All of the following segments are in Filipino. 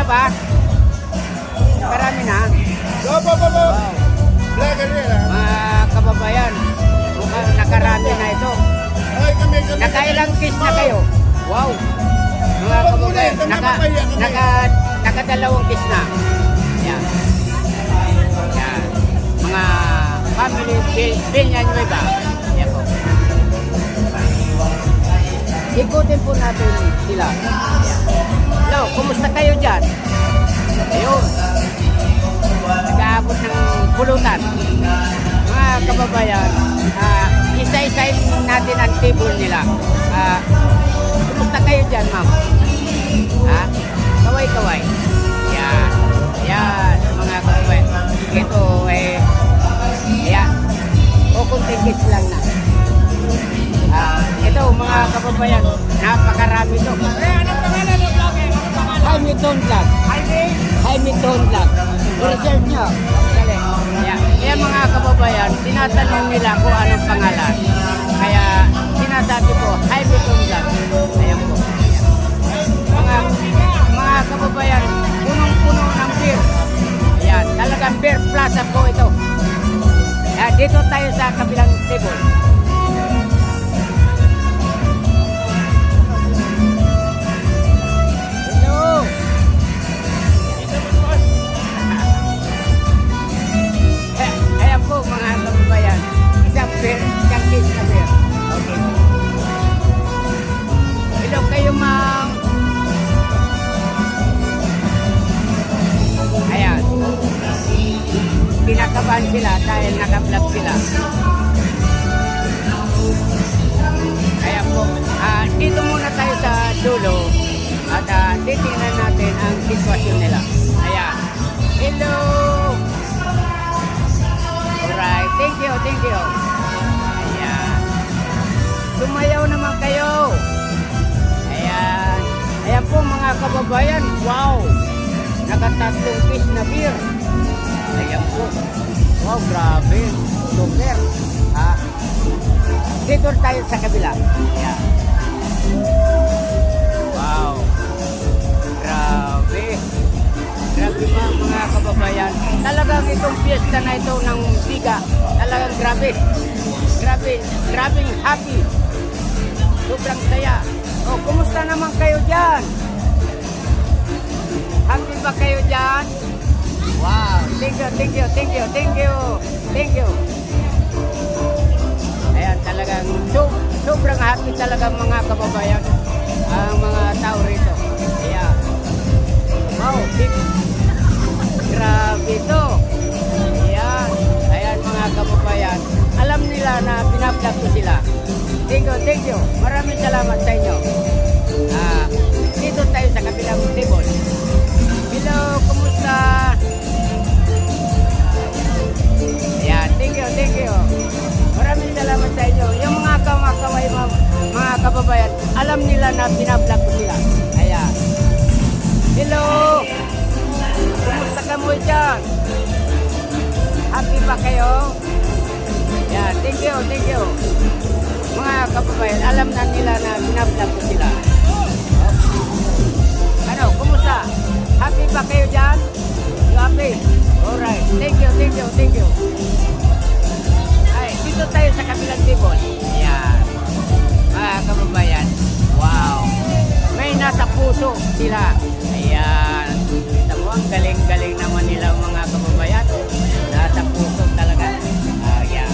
pa? Marami na. Go. Wow. Vlogger yan ah. Mga kababayan, mukhang nakarami na ito. Ay, kami. Nakailang kiss na kayo? Wow. Mga kababayan, nakadalawang kiss na. Yan. Yan. Mga family Villanueva. Yan po. Ikutin po natin sila. Hello, kumusta kayo dyan? Ayun. Nag-aabot ng pulutan. Mga kababayan, isa-isain natin ang table nila. Kumusta kayo dyan, ma'am? Ha? Kaway-kaway. Yan. Yan, mga kababayan. Ito, yan. O kunting kiss lang na. Ito, mga kababayan, napakarami ito. Anong pangalan ng vlogger? Anong pangalan? Jaime Don Vlog. Jaime Don Vlog. I-reserve nyo. Dali. Yan mga kababayan, tinatanong nila kung anong pangalan. Kaya sinasabi ko, Jaime Don Vlog. Ayan po. Mga kababayan, punong-puno ng beer. Ayan, talagang beer plaza po ito. Ayan, dito tayo sa kabilang table. Ayan po mga kababayan, isang kiss na beer. Okay. Hello kayo, ma'am. Ayan. Kinakabahan sila dahil naka-vlog sila. Ayan po. Dito muna tayo sa dulo at titingnan natin ang sitwasyon nila. Ayan. Hello. Alright. Thank you. Ayan. Sumayaw naman kayo. Ayan. Ayan po mga kababayan. Wow. Nakatatlong kiss na beer. Ayan po. Wow, grabe. Super. Dito tayo sa kabila. Ayan. Wow. Grabe. Grabe ba mga kababayan? Talagang itong fiesta na ito ng Biga. Talagang grabe. Grabing happy. Sobrang saya. O, kumusta naman kayo dyan? Happy ba kayo dyan? Wow. Thank you. Ayan, talagang sobrang happy talaga mga kababayan. Ang mga tao rito. Ayan. Wow, grabe ito. Ayan mga kababayan. Alam nila na pinaplug ko sila. Thank you. Maraming salamat sa inyo. Dito tayo sa kabilang table. Hello, kumusta? Ayan, thank you. Maraming salamat sa inyo. Yung mga kamakaway, mga kababayan, alam nila na pinaplug ko sila. Ayan. Hello! Kumusta ka mo dyan? Happy ba kayo? Yeah, thank you. Mga kababayan, alam na nila na binablog ko sila. Ano, kumusta? Happy ba kayo dyan? You happy? Alright, thank you. Ay, dito tayo sa kabilang table. Ayan. Mga kababayan, wow. May nasa puso sila. Ayan. Kita mo, ang galing-galing naman nila mga kababayan. Nasa puso talaga. Ayan.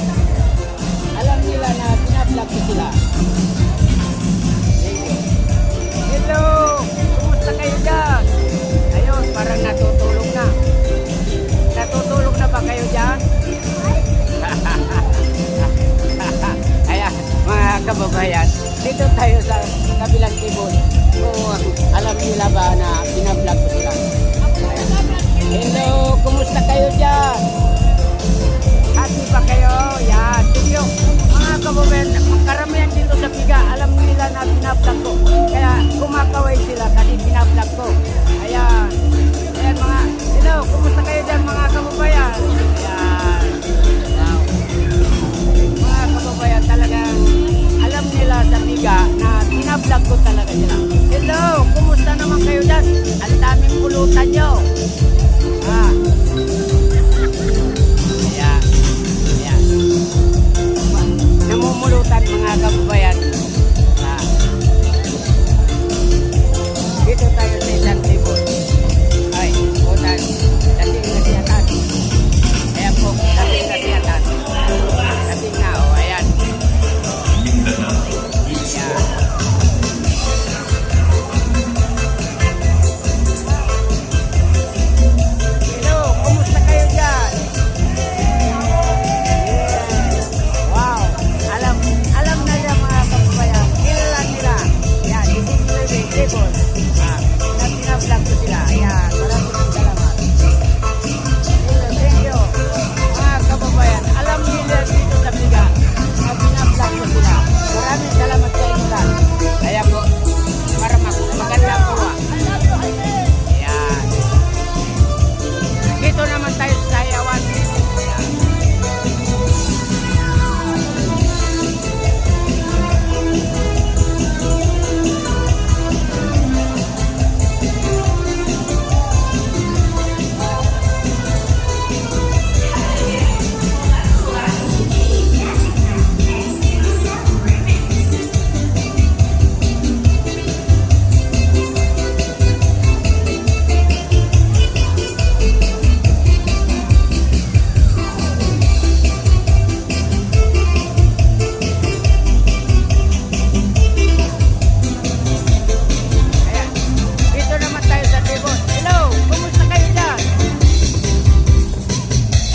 Alam nila na pinaplug ko sila. Hello! Kumusta kayo dyan? Ayun, parang natutulog na. Natutulog na ba kayo dyan? Ayan, mga kababayan. Dito tayo sa kabilang table. Alam nila ba na pinablog ko sila? Hello, kumusta kayo dyan? Happy ba kayo? Yan, tingyo. Mga kababayan, karamihan dito sa Biga, alam nila na pinablog ko. Kaya kumakaway sila kasi pinablog ko. Ayan. Ayan mga, hello, kumusta kayo dyan mga kababayan? Ayan. Wow. Mga kababayan, talagang alam nila sa Biga na pinablog ko talaga sila. Hello, kumusta namumulutan nyo. Ah. Ayan. Ayan. Namumulutan mga kababayan. Ah. Dito tayo sa isang table. Ay, utan. Dating nasiyatan. Ayan po, dating nasiyatan. Dating na, o, ayan. Ayan. Hello, kumusta kayo dyan? Yeah. Wow, alam na niya mga kababayan, kilala nila. Yan, isip living table. Pinablog ko sila. Yan, maraming salamat. Thank you. Mga kababayan, alam nila dito sa Biga na pinablog ko sila. Maraming salamat sa inyo lahat. Kaya po, para maganda po. Yan. Dito naman tayo sa Yawan. Yan. Ayan. Dito naman tayo sa table. Hello, kumusta kayo dyan?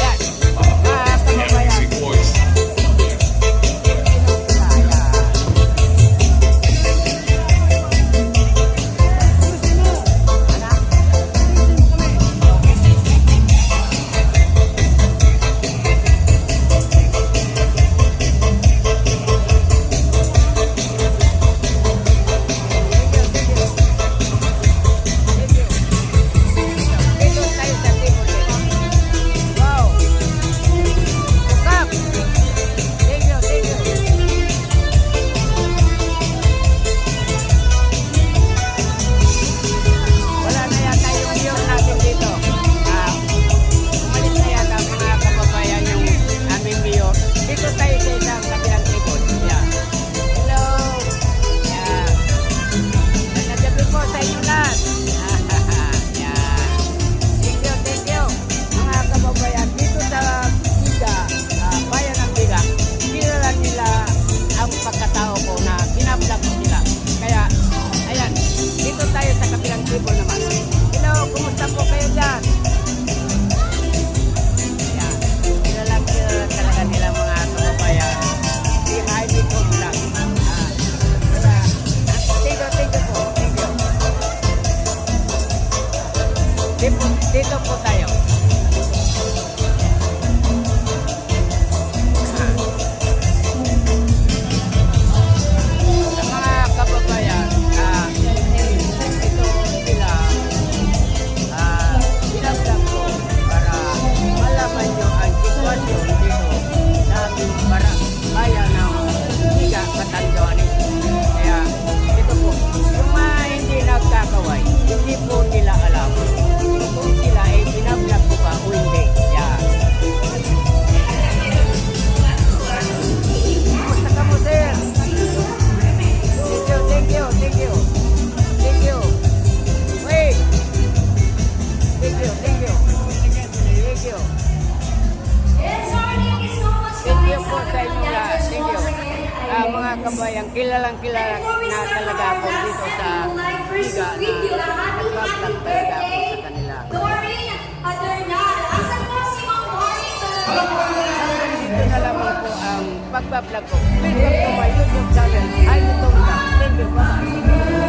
Yan. Mga kababayan. Dito tayo sa table. Wow. Kap. Thank you, thank you. Wala na yata yung view natin dito. Umalis na yata mga kababayan yung aming view. Dito tayo sa isang kabilang table. Yeah. Hello. Yeah. Nagagabi po sa inyo lahat. Yeah. Thank you. Mga kababayan, dito sa Biga, bayan ng Biga, kilala nila ang pagkatao ko na pinablog ko sila. Kaya, ayan, dito tayo sa kabilang table naman. Hello, kumusta po kayo dyan? Ayan, kilala talaga nila mga kababayan. Si Jaime po vlog. Thank you po. Thank you. Dito po tayo. Sa mga kababayan, ito sila, pinablog ko para malaman nyo ang sitwasyon dito sa aming bayan ng Biga, Catanduanes. Kaya ito po, yung mga hindi nagkakaway, hindi po nila alam kung sila ay pinablog ko ba o hindi. Yan. Kumusta ka mo, sir? Thank you. Wait. Thank you. Thank you po sa inyo lahat. Thank you. Mga kabayan, kilalang na talaga ako dito sa Biga na nagbablog talaga ako sa kanila. Dito na lamang po ang pagbablog ko. Please subscribe to my YouTube channel. I'm Tonga. Thank you. Bye-bye.